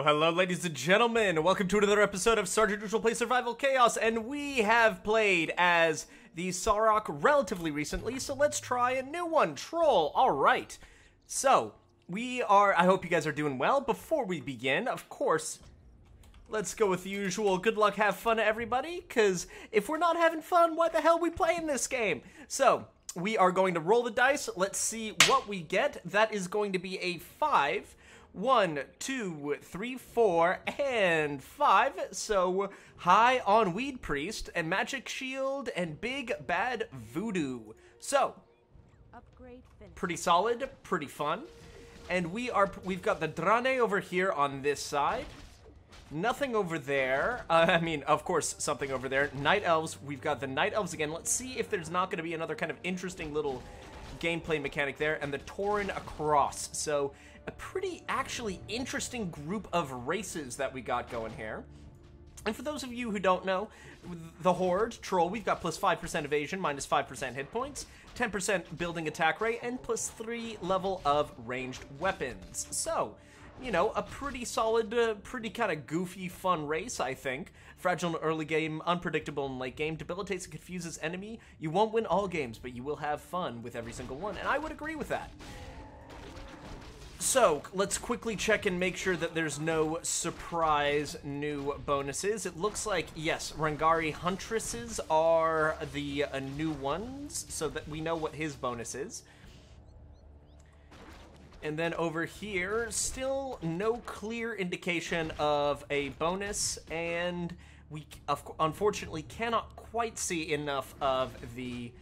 Hello, hello, ladies and gentlemen. Welcome to another episode of Sergeant Neutral Play Survival Chaos, and we have played as the Sarok relatively recently, so let's try a new one, Troll. All right. So, I hope you guys are doing well. Before we begin, of course, let's go with the usual good luck, have fun, everybody, because if we're not having fun, why the hell are we playing this game? So, we are going to roll the dice. Let's see what we get. That is going to be a 5. 1, 2, 3, 4, and 5. So, high on Weed Priest, and Magic Shield, and Big Bad Voodoo. So, pretty solid, pretty fun. And we've got the Drane over here on this side. Nothing over there. Of course, something over there. Night Elves. We've got the Night Elves again. Let's see if there's not going to be another kind of interesting little gameplay mechanic there. And the Tauren across. So, a pretty, actually, interesting group of races that we got going here. And for those of you who don't know, the Horde, Troll, we've got plus 5% evasion, minus 5% hit points, 10% building attack rate, and plus 3 level of ranged weapons. So, you know, a pretty solid, pretty kind of goofy, fun race, I think. Fragile in early game, unpredictable in late game, debilitates and confuses enemy. You won't win all games, but you will have fun with every single one, and I would agree with that. So, let's quickly check and make sure that there's no surprise new bonuses. It looks like, yes, Rangari Huntresses are the new ones, so that we know what his bonus is. And then over here, still no clear indication of a bonus, and we unfortunately cannot quite see enough of the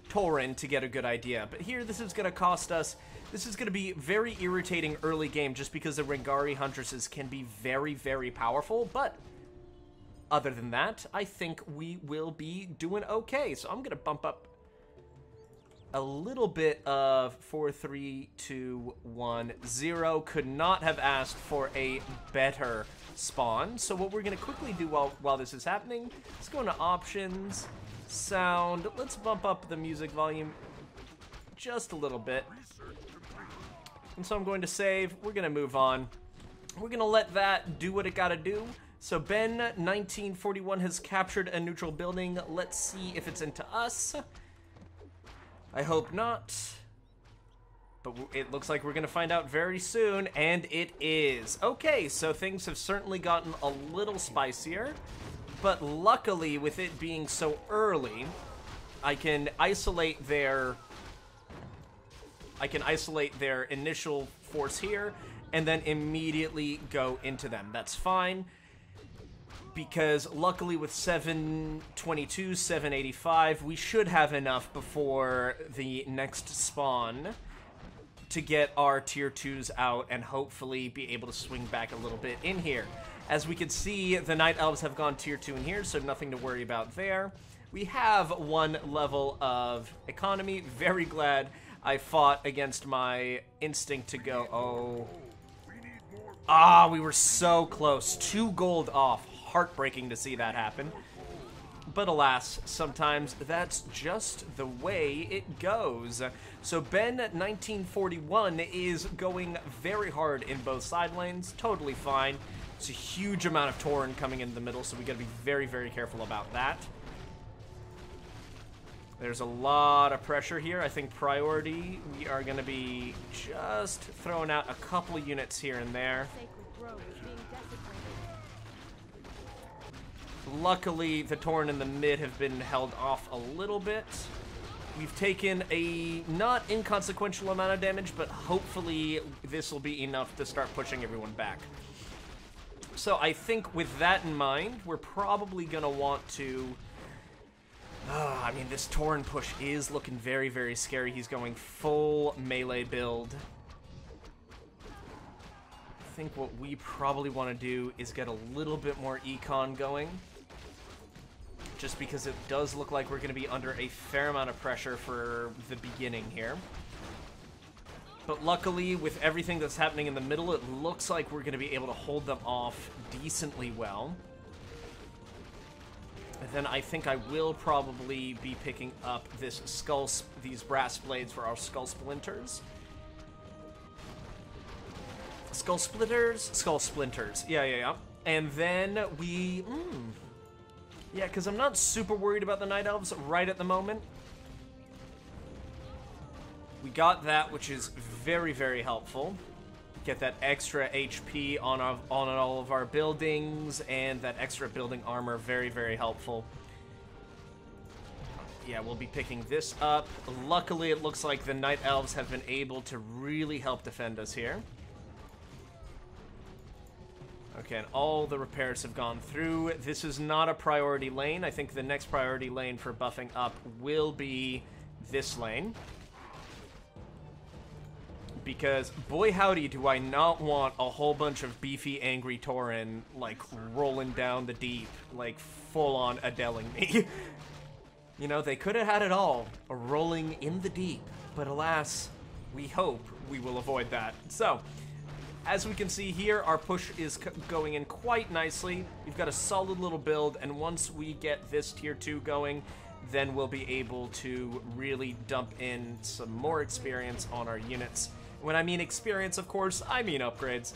Tauren to get a good idea. But here, this is going to cost us... This is going to be very irritating early game just because the Rangari Huntresses can be very, very powerful. But other than that, I think we will be doing okay. So I'm going to bump up a little bit of 4, 3, 2, 1, 0. Could not have asked for a better spawn. So what we're going to quickly do while this is happening, let's go into options, sound. Let's bump up the music volume just a little bit. And so I'm going to save. We're going to move on. We're going to let that do what it got to do. So Ben, 1941, has captured a neutral building. Let's see if it's into us. I hope not. But it looks like we're going to find out very soon, and it is. Okay, so things have certainly gotten a little spicier. But luckily, with it being so early, I can isolate their initial force here, and then immediately go into them. That's fine, because luckily with 722, 785, we should have enough before the next spawn to get our tier 2s out and hopefully be able to swing back a little bit in here. As we can see, the Night Elves have gone tier 2 in here, so nothing to worry about there. We have 1 level of economy. Very glad I fought against my instinct to go, we were so close. 2 gold off. Heartbreaking to see that happen. But alas, sometimes that's just the way it goes. So Ben, 1941, is going very hard in both side lanes. Totally fine. It's a huge amount of Tauren coming in the middle, so we gotta be very, very careful about that. There's a lot of pressure here. I think priority, we are going to be just throwing out a couple units here and there. Luckily, the Tauren in the mid have been held off a little bit. We've taken a not inconsequential amount of damage, but hopefully this will be enough to start pushing everyone back. So I think with that in mind, we're probably going to want to... this Tauren push is looking very, very scary. He's going full melee build. I think what we probably want to do is get a little bit more econ going. Just because it does look like we're going to be under a fair amount of pressure for the beginning here. But luckily, with everything that's happening in the middle, it looks like we're going to be able to hold them off decently well. And then I think I will probably be picking up these brass blades for our skull splinters. Skull splitters? Skull splinters. Yeah. And then we... Yeah, because I'm not super worried about the Night Elves right at the moment. We got that, which is very, very helpful. Get that extra HP on all of our buildings, and that extra building armor, very, very helpful. Yeah, we'll be picking this up. Luckily, it looks like the Night Elves have been able to really help defend us here. Okay, and all the repairs have gone through. This is not a priority lane. I think the next priority lane for buffing up will be this lane. Because, boy howdy, do I not want a whole bunch of beefy, angry Tauren, like, rolling down the deep, like, full-on Adeling me. You know, they could have had it all, rolling in the deep, but alas, we hope we will avoid that. So, as we can see here, our push is going in quite nicely. We've got a solid little build, and once we get this tier 2 going, then we'll be able to really dump in some more experience on our units. When I mean experience, of course, I mean upgrades.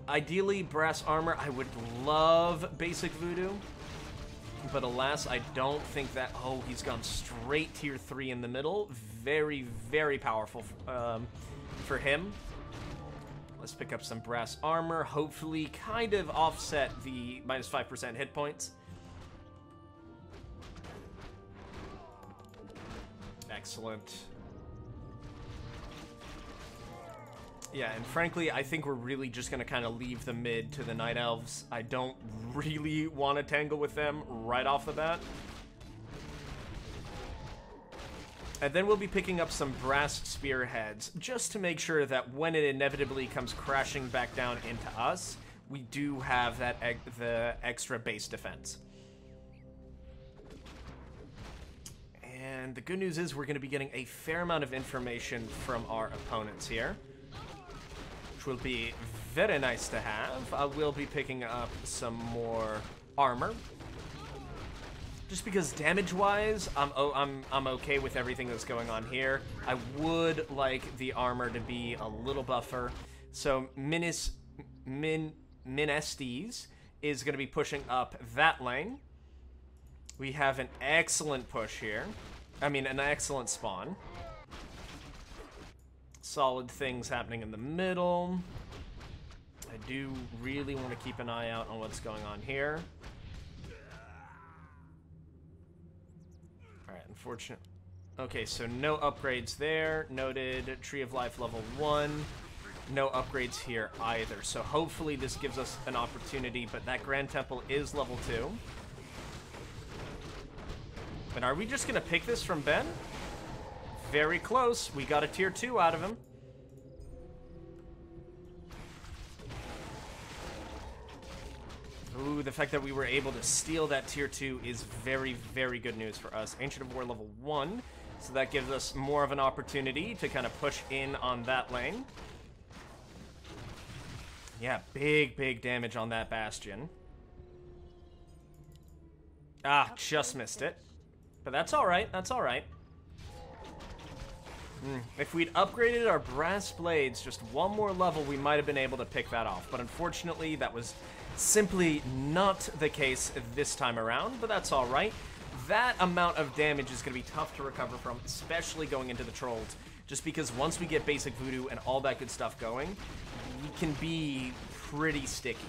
Ideally, brass armor. I would love basic voodoo, but alas, I don't think that... Oh, he's gone straight tier 3 in the middle. Very, very powerful for him. Let's pick up some brass armor. Hopefully, kind of offset the minus 5% hit points. Excellent. Yeah, and frankly, I think we're really just going to kind of leave the mid to the Night Elves. I don't really want to tangle with them right off the bat. And then we'll be picking up some brass spearheads, just to make sure that when it inevitably comes crashing back down into us, we do have that the extra base defense. And the good news is we're going to be getting a fair amount of information from our opponents here, which will be very nice to have. I will be picking up some more armor, just because damage-wise, I'm okay with everything that's going on here. I would like the armor to be a little buffer. So Minestes is going to be pushing up that lane. We have an excellent push here. I mean, an excellent spawn. Solid things happening in the middle. I do really want to keep an eye out on what's going on here. Alright, unfortunate. Okay, so no upgrades there. Noted. Tree of Life level 1. No upgrades here either. So hopefully this gives us an opportunity, but that Grand Temple is level 2. And are we just going to pick this from Ben? Very close. We got a tier 2 out of him. Ooh, the fact that we were able to steal that tier 2 is very, very good news for us. Ancient of War level 1. So that gives us more of an opportunity to kind of push in on that lane. Yeah, big, big damage on that Bastion. Ah, just missed it. But that's alright, that's alright. If we'd upgraded our brass blades just one more level, we might have been able to pick that off. But unfortunately, that was simply not the case this time around, but that's alright. That amount of damage is going to be tough to recover from, especially going into the trolls. Just because once we get basic voodoo and all that good stuff going, we can be pretty sticky.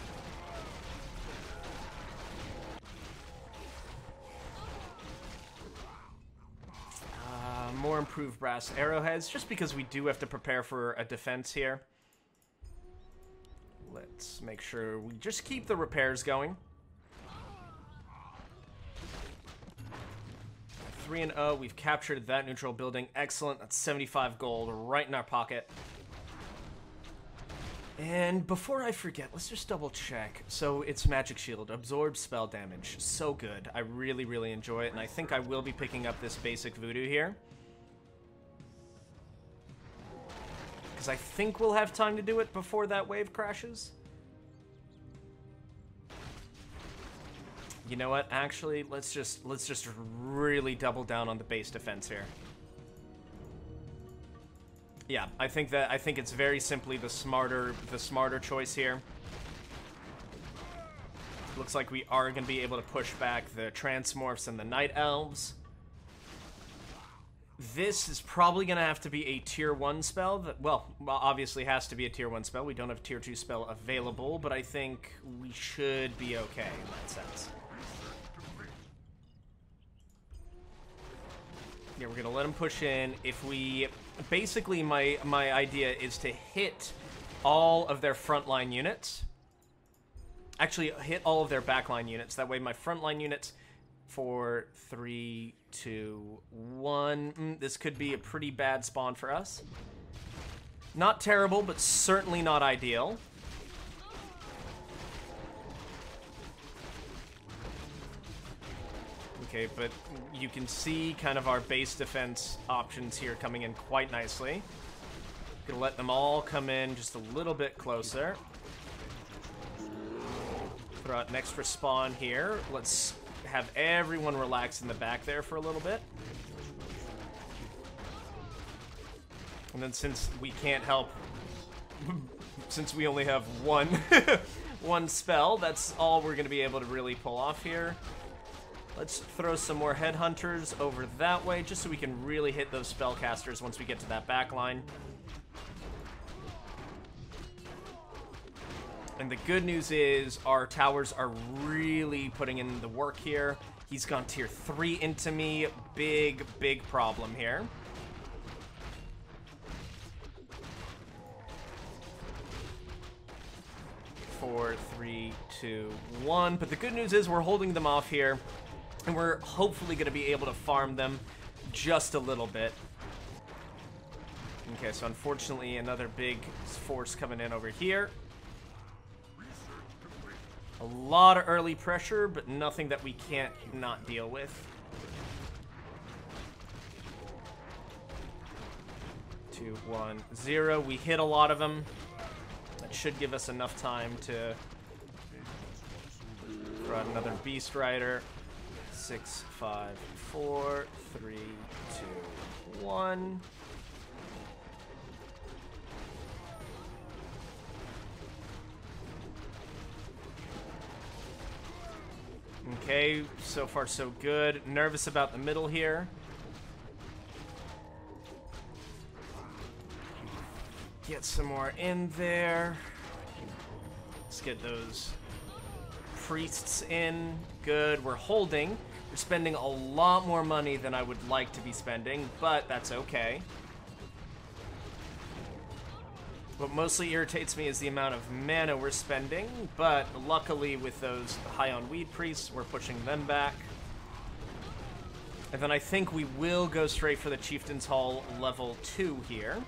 More improved brass arrowheads, just because we do have to prepare for a defense here. Let's make sure we just keep the repairs going. 3-0, we've captured that neutral building. Excellent, that's 75 gold right in our pocket. And before I forget, let's just double check. So it's Magic Shield, absorbs spell damage. So good. I really, really enjoy it, and I think I will be picking up this basic voodoo here. Because I think we'll have time to do it before that wave crashes. You know what? Actually, let's just really double down on the base defense here. Yeah, I think it's very simply the smarter choice here. Looks like we are going to be able to push back the Transmorphs and the Night Elves. This is probably going to have to be a tier 1 spell that, well, obviously has to be a tier 1 spell. We don't have a tier 2 spell available, but I think we should be okay in that sense. Yeah, we're going to let them push in. If we... Basically, my idea is to hit all of their frontline units. Actually, hit all of their backline units. That way my frontline units... 4, 3, 2, 1. This could be a pretty bad spawn for us. Not terrible, but certainly not ideal. Okay, but you can see kind of our base defense options here coming in quite nicely. Gonna let them all come in just a little bit closer. Throw out an extra spawn here. Let's have everyone relax in the back there for a little bit. And then since we can't help, since we only have one one spell, that's all we're going to be able to really pull off here. Let's throw some more headhunters over that way, just so we can really hit those spellcasters once we get to that back line. And the good news is our towers are really putting in the work here. He's gone tier 3 into me. Big, big problem here. Four, 3, 2, 1. But the good news is we're holding them off here. And we're hopefully going to be able to farm them just a little bit. Okay, so unfortunately another big force coming in over here. A lot of early pressure, but nothing that we can't not deal with. 2, 1, 0. We hit a lot of them. That should give us enough time to throw out another Beast Rider. 6, 5, 4, 3, 2, 1. Okay, so far so good. Nervous about the middle here. Get some more in there. Let's get those priests in. Good, we're holding. We're spending a lot more money than I would like to be spending, but that's okay. What mostly irritates me is the amount of mana we're spending, but luckily with those high on weed priests, we're pushing them back. And then I think we will go straight for the Chieftain's Hall level 2 here,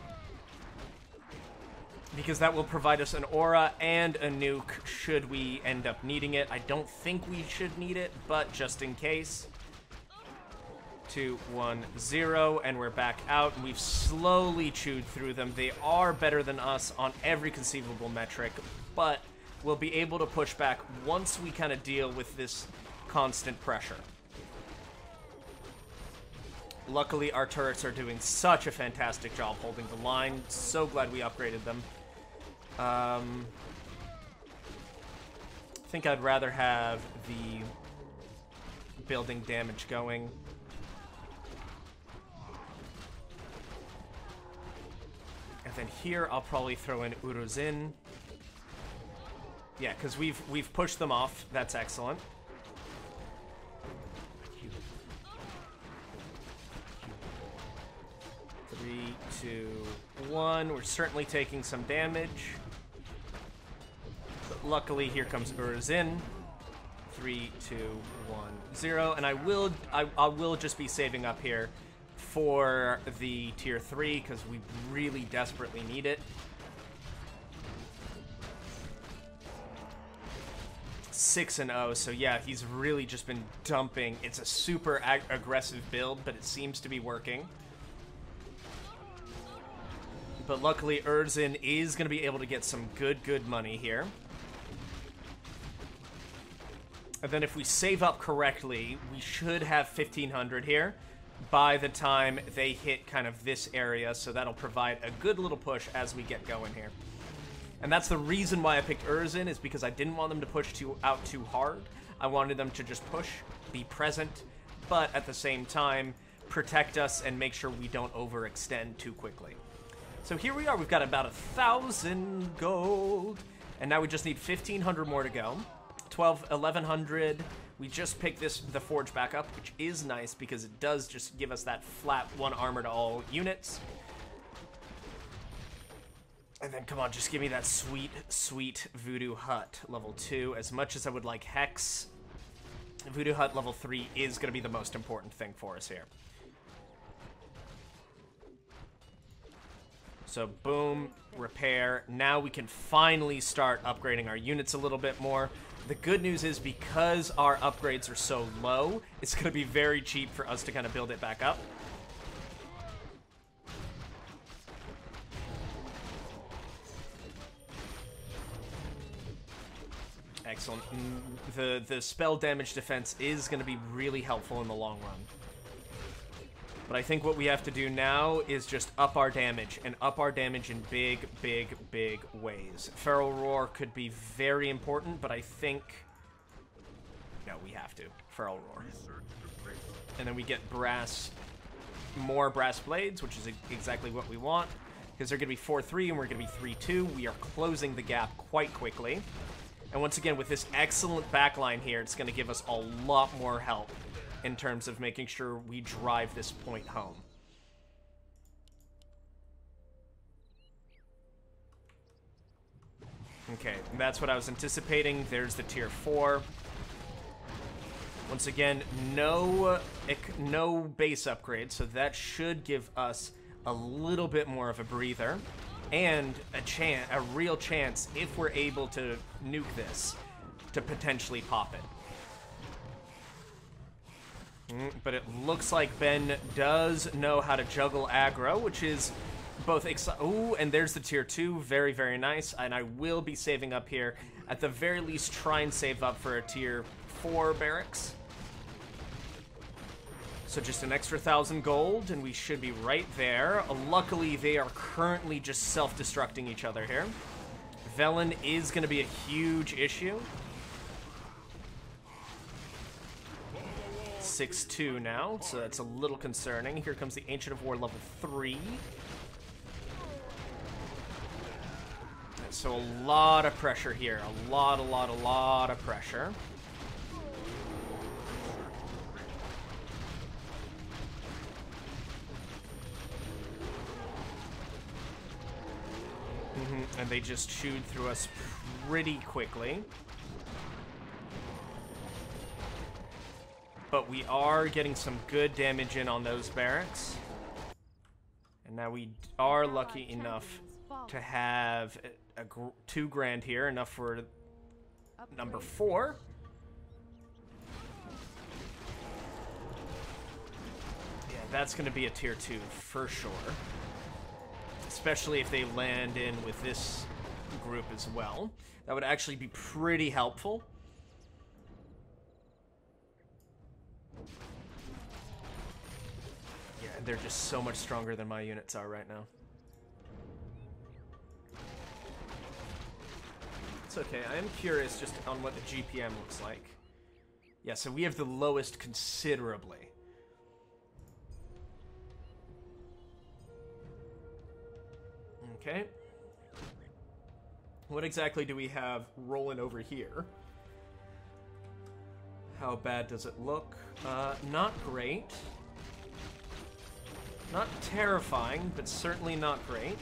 because that will provide us an aura and a nuke should we end up needing it. I don't think we should need it, but just in case. 2, 1, 0, and we're back out. And we've slowly chewed through them. They are better than us on every conceivable metric, but we'll be able to push back once we kind of deal with this constant pressure. Luckily, our turrets are doing such a fantastic job holding the line. So glad we upgraded them. I think I'd rather have the building damage going. And then here, I'll probably throw in Uruzin. Yeah, because we've pushed them off. That's excellent. Three, 2, 1. We're certainly taking some damage. But luckily, here comes Uruzin. 3, 2, 1, 0. And I will just be saving up here for the tier 3 because we really desperately need it. 6-0, so yeah, he's really just been dumping. It's a super aggressive build, but it seems to be working. But luckily, Uruzin is going to be able to get some good money here. And then if we save up correctly, we should have 1,500 here. by the time they hit kind of this area, so that'll provide a good little push as we get going here. And that's the reason why I picked Urzin, is because I didn't want them to push out too hard. I wanted them to just push, be present, but at the same time, protect us and make sure we don't overextend too quickly. So here we are, we've got about 1,000 gold, and now we just need 1,500 more to go. 1,100. We just picked the forge back up, which is nice because it does just give us that flat 1 armor to all units. And then, come on, just give me that sweet, sweet Voodoo Hut level 2. As much as I would like Hex, Voodoo Hut level 3 is going to be the most important thing for us here. So, boom, repair. Now we can finally start upgrading our units a little bit more. The good news is, because our upgrades are so low, it's going to be very cheap for us to kind of build it back up. Excellent. The spell damage defense is going to be really helpful in the long run. But I think what we have to do now is just up our damage, and up our damage in big, big, big ways. Feral Roar could be very important, but I think... No, we have to. Feral Roar. And then we get more brass blades, which is exactly what we want, because they're going to be 4-3 and we're going to be 3-2. We are closing the gap quite quickly. And once again, with this excellent backline here, it's going to give us a lot more help in terms of making sure we drive this point home. Okay, that's what I was anticipating. There's the tier 4. Once again, no base upgrade, so that should give us a little bit more of a breather. And a real chance, if we're able to nuke this, to potentially pop it. But it looks like Ben does know how to juggle aggro, which is both ooh, and there's the tier 2. Very, very nice. And I will be saving up here. At the very least, try and save up for a tier 4 barracks. So just an extra 1,000 gold, and we should be right there. Luckily, they are currently just self-destructing each other here. Velen is going to be a huge issue. 6-2 now, so that's a little concerning. Here comes the Ancient of War level 3. So a lot of pressure here. A lot of pressure. And they just chewed through us pretty quickly. But we are getting some good damage in on those barracks. And now we are lucky enough to have 2 grand here, enough for number 4. Yeah, that's going to be a tier 2 for sure. Especially if they land in with this group as well. That would actually be pretty helpful. Yeah, they're just so much stronger than my units are right now. It's okay, I am curious just on what the GPM looks like. Yeah, so we have the lowest considerably. Okay. What exactly do we have rolling over here? How bad does it look? Not great. Not terrifying, but certainly not great.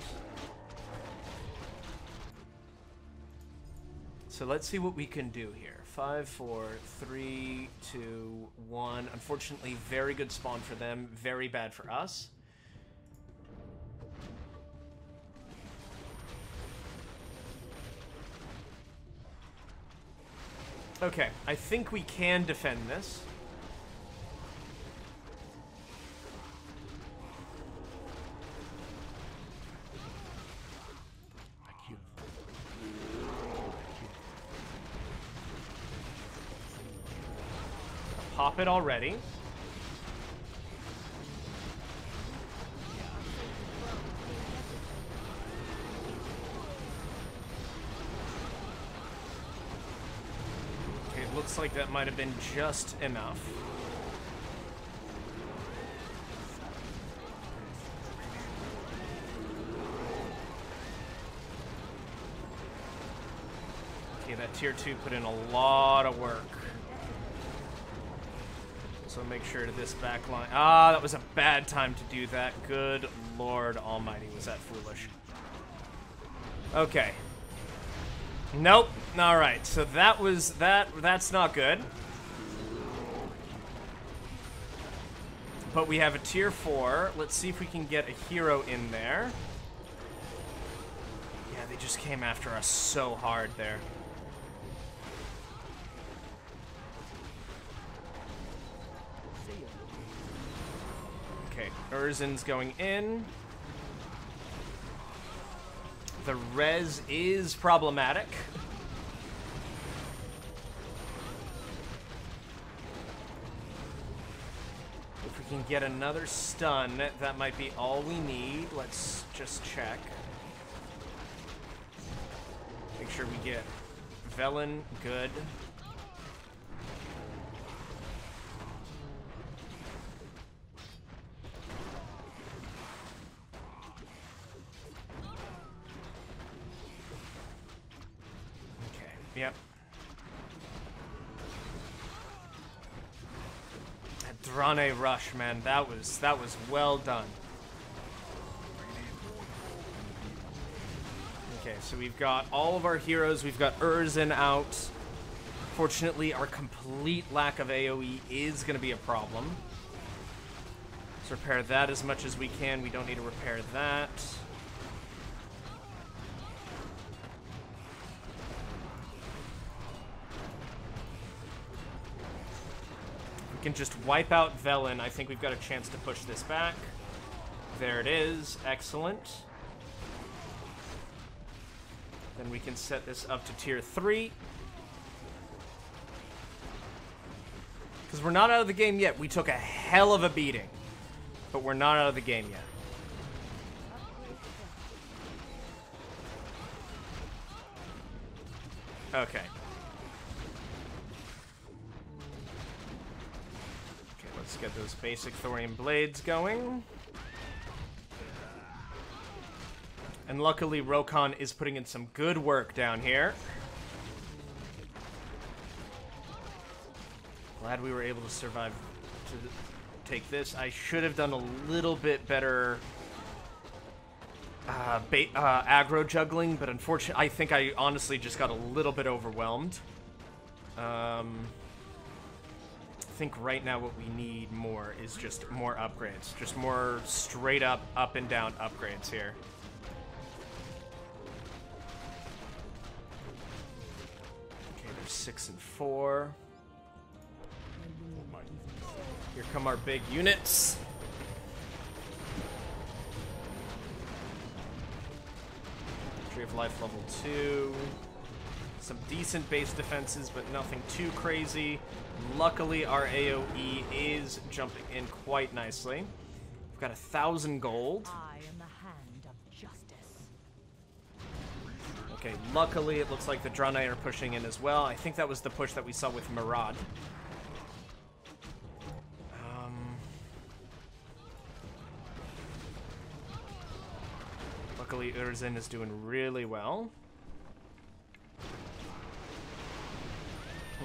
So let's see what we can do here. 5, 4, 3, 2, 1. Unfortunately, very good spawn for them. Very bad for us. Okay, I think we can defend this. Pop it already. Looks like that might have been just enough. Okay, that tier 2 put in a lot of work. So make sure to this back line. Ah, that was a bad time to do that. Good Lord Almighty, was that foolish. Okay. Nope. All right, so that was that. That's not good. But we have a tier 4. Let's see if we can get a hero in there. Yeah, they just came after us so hard there. Okay, Urzin's going in. The res is problematic. If we can get another stun, that might be all we need. Let's just check. Make sure we get Velen, good. Yep. That Drane rush, man, that was well done. Okay, so we've got all of our heroes. We've got Urzin out. Fortunately, our complete lack of AoE is going to be a problem. Let's repair that as much as we can. We don't need to repair that. Can just wipe out Velen. I think we've got a chance to push this back. There it is. Excellent. Then we can set this up to tier 3. Because we're not out of the game yet. We took a hell of a beating. But we're not out of the game yet. Okay. Let's get those basic thorium blades going. And luckily, Rokon is putting in some good work down here. Glad we were able to survive to take this. I should have done a little bit better aggro juggling, but unfortunately, I think I honestly just got a little bit overwhelmed. I think right now what we need more is just more upgrades. Just more straight up and down upgrades here. Okay, there's 6 and 4. Here come our big units. Tree of Life level 2. Some decent base defenses, but nothing too crazy. Luckily, our AoE is jumping in quite nicely. We've got 1,000 gold. I am the hand of justice. Okay, luckily it looks like the Drane are pushing in as well. I think that was the push that we saw with Murad. Luckily, Urzin is doing really well.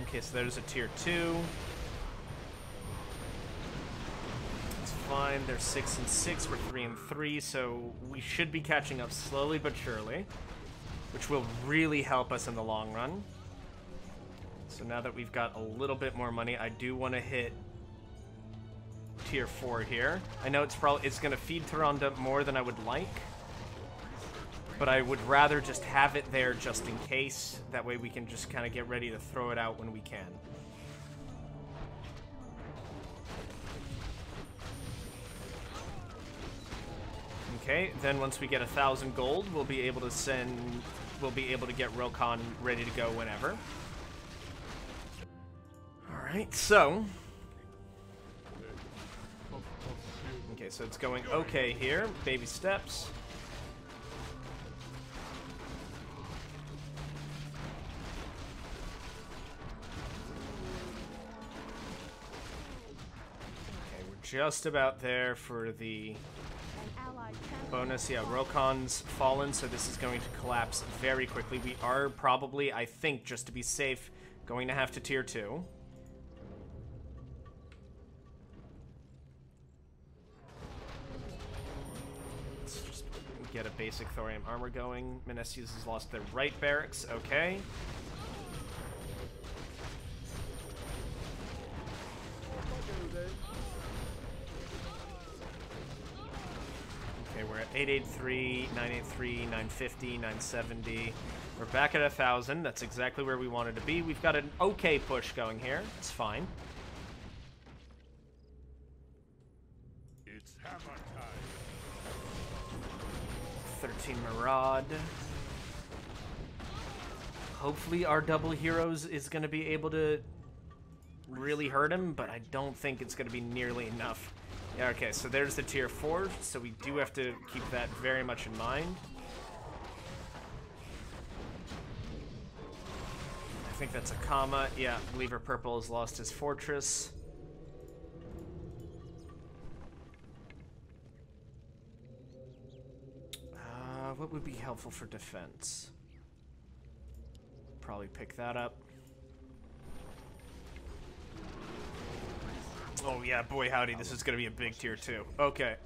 Okay, so there's a tier 2. It's fine. They're 6 and 6. We're 3 and 3, so we should be catching up slowly but surely, which will really help us in the long run. So now that we've got a little bit more money, I do want to hit tier 4 here. I know it's going to feed Tyrande more than I would like, but I would rather just have it there just in case. That way we can just kind of get ready to throw it out when we can. Okay, then once we get 1,000 gold, we'll be able to get Rokon ready to go whenever. Alright, so... Okay, so it's going okay here. Baby steps. just about there for the An allied champion bonus. Yeah, Rokon's fallen, so this is going to collapse very quickly. We are probably, I think, just to be safe, going to have to tier 2. Let's just get a basic thorium armor going. Menesius has lost their right barracks. Okay. Okay, we're at 883, 983, 950, 970. We're back at 1,000. That's exactly where we wanted to be. We've got an okay push going here. It's fine. It's hammer time. 13 Maraude. Hopefully our double heroes is going to be able to really hurt him, but I don't think it's going to be nearly enough. Yeah, okay, so there's the tier 4, so we do have to keep that very much in mind. I think that's a comma. Yeah, Believer Purple has lost his fortress. What would be helpful for defense? Probably pick that up. Oh yeah, boy howdy, this is gonna be a big tier 2. Okay.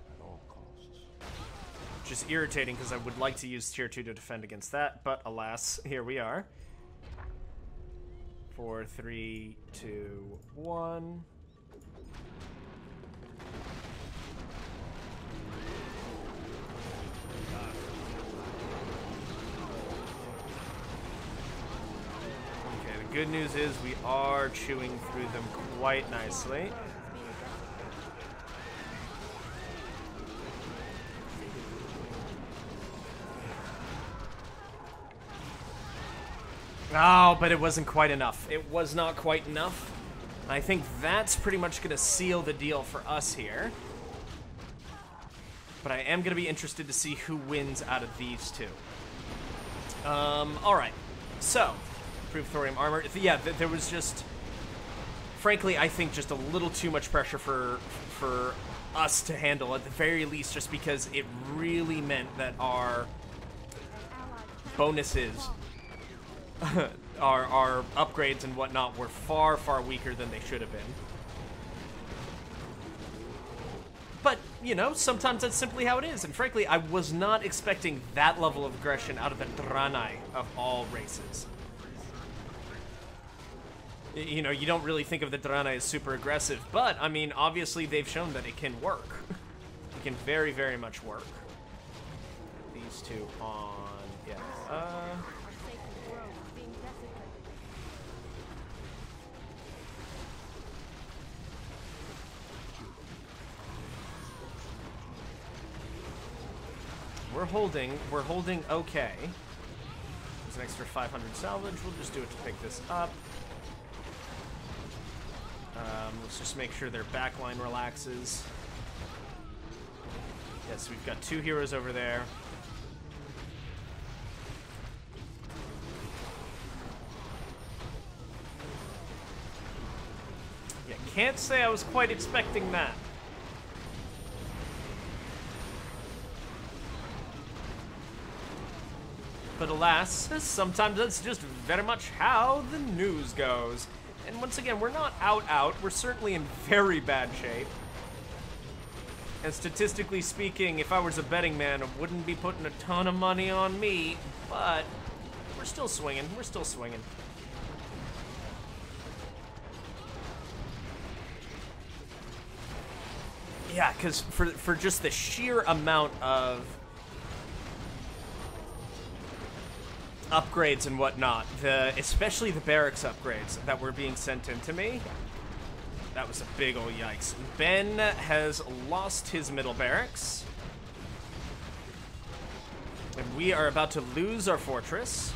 Which is irritating because I would like to use tier 2 to defend against that, but alas, here we are. 4, 3, 2, 1. Okay, the good news is we are chewing through them quite nicely. Oh, but it wasn't quite enough. It was not quite enough. I think that's pretty much going to seal the deal for us here. But I am going to be interested to see who wins out of these two. Alright. So, improved thorium armor. Yeah, there was just... Frankly, I think just a little too much pressure for us to handle, at the very least, just because it really meant that our bonuses... our upgrades and whatnot were far, far weaker than they should have been. But, you know, sometimes that's simply how it is. And frankly, I was not expecting that level of aggression out of the Draenei of all races. You know, you don't really think of the Draenei as super aggressive, but, I mean, obviously they've shown that it can work. It can very, very much work. These two on... yeah. We're holding okay. There's an extra 500 salvage. We'll just do it to pick this up. Let's just make sure their backline relaxes. Yes, we've got 2 heroes over there. Yeah, can't say I was quite expecting that. But alas, sometimes that's just very much how the news goes. And once again, we're not out. We're certainly in very bad shape. And statistically speaking, if I was a betting man, I wouldn't be putting a ton of money on me. But we're still swinging. We're still swinging. Yeah, because for just the sheer amount of upgrades and whatnot, especially the barracks upgrades that were being sent in to me, that was a big ol' yikes. Ben has lost his middle barracks. And we are about to lose our fortress.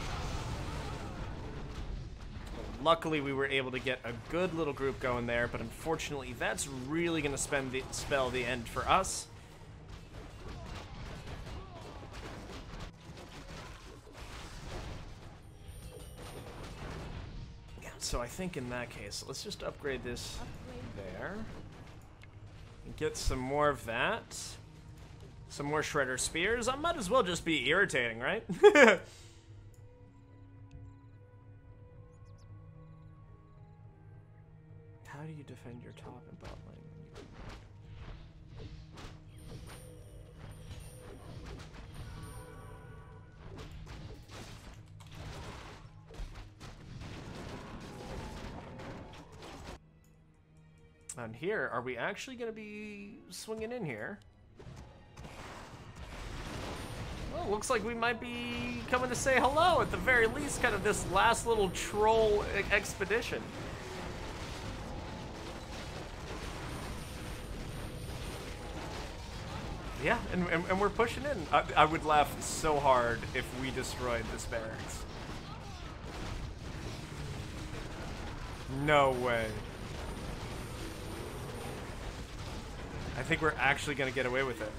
Luckily, we were able to get a good little group going there, but unfortunately, that's really going to spell the end for us. So I think in that case, let's just upgrade this there. Get some more of that. Some more Shredder Spears. I might as well just be irritating, right? How do you defend your top and bot lane? And here, are we actually going to be swinging in here? Well, looks like we might be coming to say hello, at the very least, kind of this last little troll expedition. Yeah, and we're pushing in. I would laugh so hard if we destroyed this barracks. No way. I think we're actually going to get away with it.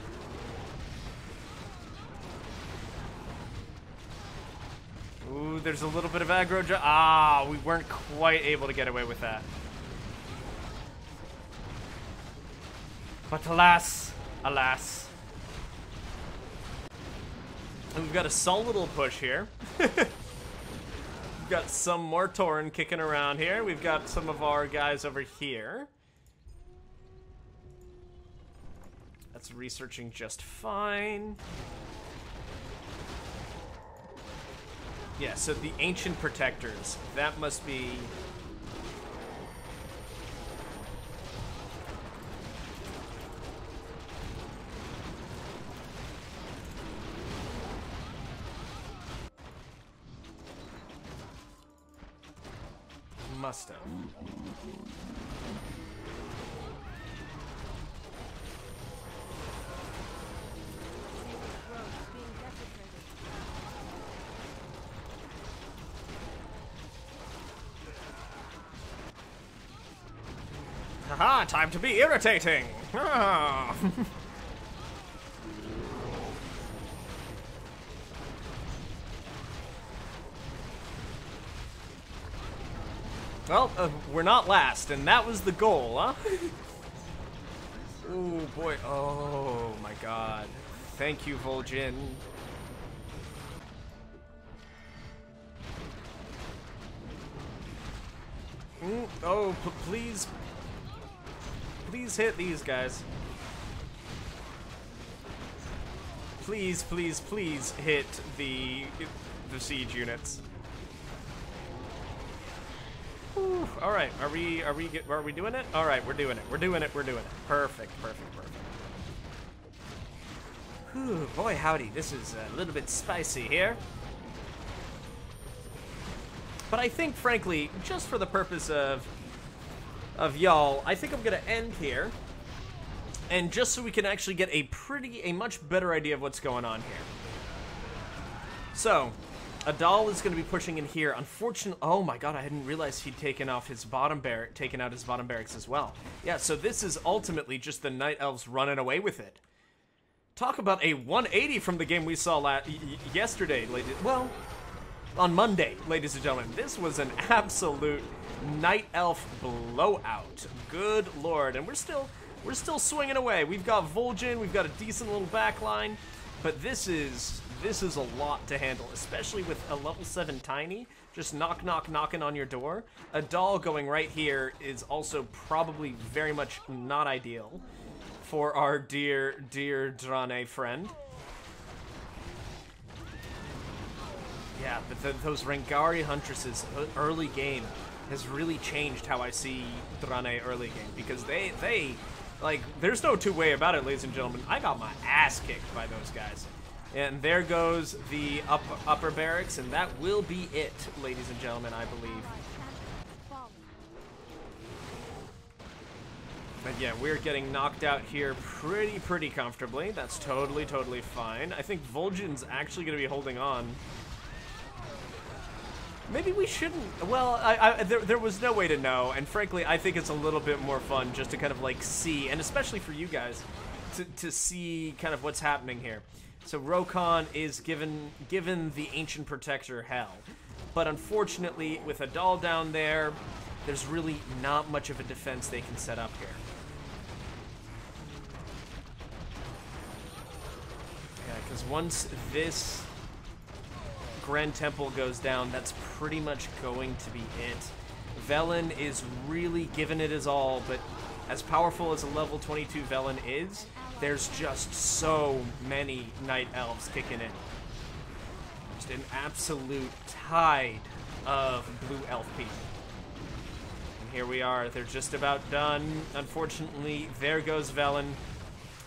Ooh, there's a little bit of aggro. We weren't quite able to get away with that. But alas, alas. And we've got a solid little push here. We've got some more Tauren kicking around here. We've got some of our guys over here. That's researching just fine. Yeah, so the Ancient Protectors. That must be... Must have. Haha, time to be irritating! Ah. Well, we're not last, and that was the goal, huh? Ooh, boy. Oh, my God. Thank you, Vol'jin. Oh, please. Please hit these guys. Please, please, please hit the siege units. Whew. All right, are we doing it? All right, we're doing it. We're doing it. Perfect, perfect, perfect. Whew, boy, howdy, this is a little bit spicy here. But I think, frankly, just for the purpose of y'all, I think I'm gonna end here, and just so we can actually get a much better idea of what's going on here. So, Adal is going to be pushing in here. Unfortunately, oh my God, I hadn't realized he'd taken out his bottom barracks as well. Yeah, so this is ultimately just the Night Elves running away with it. Talk about a 180 from the game we saw yesterday, on Monday, ladies and gentlemen. This was an absolute Night Elf blowout. Good Lord, and we're still swinging away. We've got Vol'jin, we've got a decent little backline, but this is a lot to handle, especially with a level 7 Tiny just knocking on your door. A doll going right here is also probably very much not ideal for our dear Drane friend. Yeah, but those Rangari Huntresses early game has really changed how I see Drane early game, because they like, there's no two way about it, ladies and gentlemen. I got my ass kicked by those guys. And there goes the upper barracks, and that will be it, ladies and gentlemen, I believe. But yeah, we're getting knocked out here pretty comfortably. That's totally fine. I think Vol'jin's actually going to be holding on. Maybe we shouldn't. Well, there was no way to know, and frankly, I think it's a little bit more fun just to kind of like see, and especially for you guys, to see kind of what's happening here. So Rokon is given the Ancient Protector hell, but unfortunately, with Adal down there, there's really not much of a defense they can set up here. Because once this Grand Temple goes down, that's pretty much going to be it. Velen is really giving it his all, but as powerful as a level 22 Velen is, there's just so many Night Elves kicking in. Just an absolute tide of blue elf people. And here we are, they're just about done. Unfortunately, there goes Velen.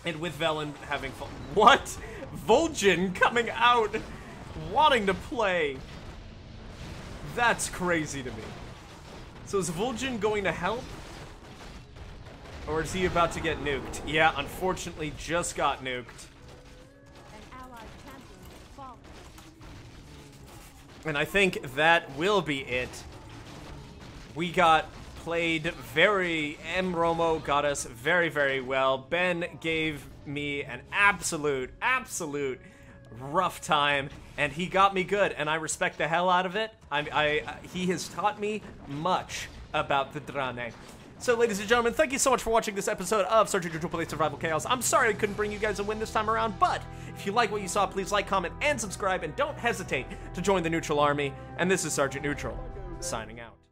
And with Velen having fun. What? Vol'jin coming out, wanting to play. That's crazy to me. So is Vol'jin going to help? Or is he about to get nuked? Yeah, unfortunately, just got nuked. An allied champion has fallen. And I think that will be it. We got played very... M. Romo got us very, very well. Ben gave me an absolute rough time, and he got me good, and I respect the hell out of it. He has taught me much about the Drane. So, ladies and gentlemen, thank you so much for watching this episode of Sergeant Neutral Play Survival Chaos. I'm sorry I couldn't bring you guys a win this time around, but if you like what you saw, please like, comment, and subscribe, and don't hesitate to join the Neutral Army. And this is Sergeant Neutral, signing out.